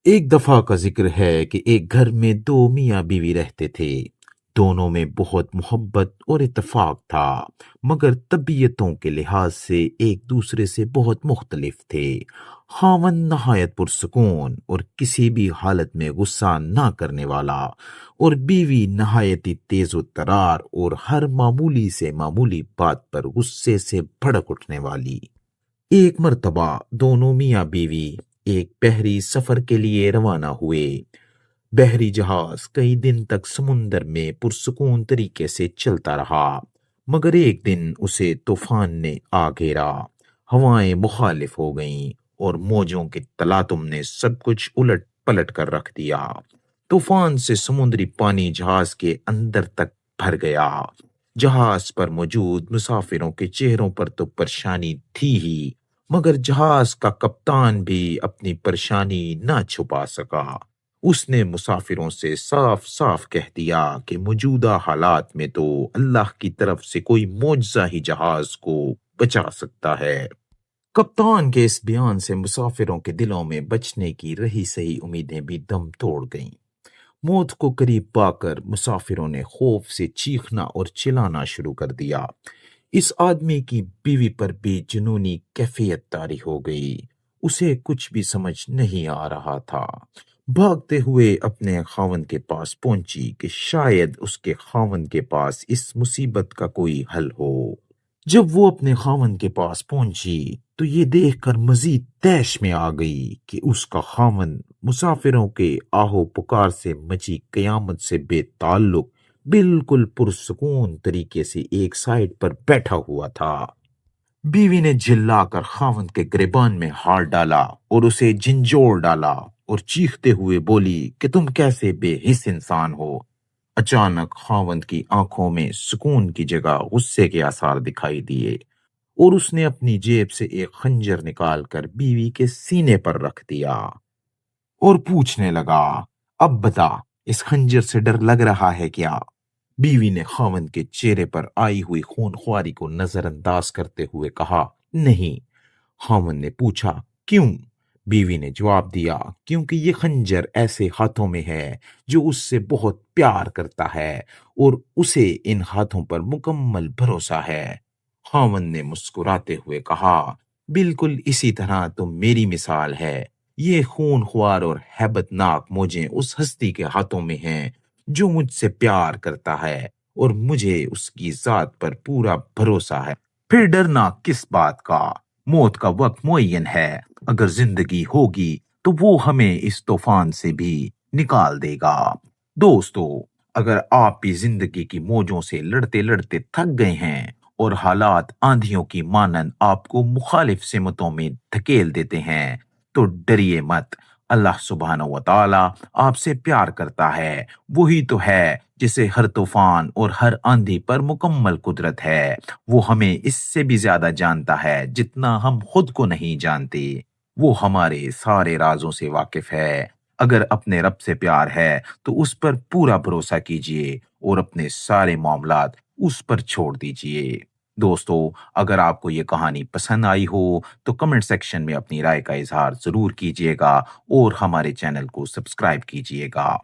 ایک دفعہ کا ذکر ہے کہ ایک گھر میں دو میاں بیوی رہتے تھے۔ دونوں میں بہت محبت اور اتفاق تھا، مگر طبیعتوں کے لحاظ سے ایک دوسرے سے بہت مختلف تھے۔ خاوند نہایت پرسکون اور کسی بھی حالت میں غصہ نہ کرنے والا، اور بیوی نہایت ہی تیز و ترار اور ہر معمولی سے معمولی بات پر غصے سے بھڑک اٹھنے والی۔ ایک مرتبہ دونوں میاں بیوی ایک بحری سفر کے لیے روانہ ہوئے۔ بحری جہاز کئی دن تک سمندر میں پرسکون طریقے سے چلتا رہا، مگر ایک دن اسے طوفان نے آ گھیرا۔ ہوائیں مخالف ہو گئیں اور موجوں کے تلاطم نے سب کچھ الٹ پلٹ کر رکھ دیا۔ طوفان سے سمندری پانی جہاز کے اندر تک بھر گیا۔ جہاز پر موجود مسافروں کے چہروں پر تو پریشانی تھی ہی، مگر جہاز کا کپتان بھی اپنی پریشانی نہ چھپا سکا۔ اس نے مسافروں سے صاف صاف کہہ دیا کہ موجودہ حالات میں تو اللہ کی طرف سے کوئی معجزہ ہی جہاز کو بچا سکتا ہے۔ کپتان کے اس بیان سے مسافروں کے دلوں میں بچنے کی رہی سہی امیدیں بھی دم توڑ گئیں۔ موت کو قریب پا کر مسافروں نے خوف سے چیخنا اور چلانا شروع کر دیا۔ اس آدمی کی بیوی پر بھی جنونی کیفیت طاری ہو گئی۔ اسے کچھ بھی سمجھ نہیں آ رہا تھا۔ بھاگتے ہوئے اپنے خاوند کے پاس پہنچی کہ شاید اس کے خاوند کے پاس اس مصیبت کا کوئی حل ہو۔ جب وہ اپنے خاوند کے پاس پہنچی تو یہ دیکھ کر مزید طیش میں آ گئی کہ اس کا خاوند مسافروں کے آہو پکار سے مچی قیامت سے بے تعلق بالکل پرسکون طریقے سے ایک سائیڈ پر بیٹھا ہوا تھا۔ بیوی نے جھلا کر خاوند کے گریبان میں ہاتھ ڈالا اور اسے جھنجھوڑ ڈالا اور چیختے ہوئے بولی کہ تم کیسے بے حس انسان ہو۔ اچانک خاوند کی آنکھوں میں سکون کی جگہ غصے کے آثار دکھائی دیے، اور اس نے اپنی جیب سے ایک خنجر نکال کر بیوی کے سینے پر رکھ دیا اور پوچھنے لگا، اب بتا، اس خنجر سے ڈر لگ رہا ہے کیا؟ بیوی نے خاوند کے چہرے پر آئی ہوئی خون خواری کو نظر انداز کرتے ہوئے کہا، نہیں۔ خاوند نے پوچھا، کیوں؟ بیوی نے جواب دیا، کیونکہ یہ خنجر ایسے ہاتھوں میں ہے جو اس سے بہت پیار کرتا ہے اور اسے ان ہاتھوں پر مکمل بھروسہ ہے۔ خاوند نے مسکراتے ہوئے کہا، بالکل اسی طرح تو میری مثال ہے۔ یہ خون خوار اور ہیبت ناک موجیں اس ہستی کے ہاتھوں میں ہیں جو مجھ سے پیار کرتا ہے اور مجھے اس کی ذات پر پورا بھروسہ ہے۔ پھر ڈرنا کس بات کا؟ موت کا وقت معین ہے۔ اگر زندگی ہوگی تو وہ ہمیں اس طوفان سے بھی نکال دے گا۔ دوستو، اگر آپ بھی زندگی کی موجوں سے لڑتے لڑتے تھک گئے ہیں اور حالات آندھیوں کی مانند آپ کو مخالف سمتوں میں دھکیل دیتے ہیں تو ڈریے مت۔ اللہ سبحانہ و تعالی آپ سے پیار کرتا ہے۔ وہی تو ہے جسے ہر طوفان اور ہر آندھی پر مکمل قدرت ہے۔ وہ ہمیں اس سے بھی زیادہ جانتا ہے جتنا ہم خود کو نہیں جانتے۔ وہ ہمارے سارے رازوں سے واقف ہے۔ اگر اپنے رب سے پیار ہے تو اس پر پورا بھروسہ کیجئے اور اپنے سارے معاملات اس پر چھوڑ دیجئے۔ دوستو، اگر آپ کو یہ کہانی پسند آئی ہو تو کمنٹ سیکشن میں اپنی رائے کا اظہار ضرور کیجئے گا اور ہمارے چینل کو سبسکرائب کیجئے گا۔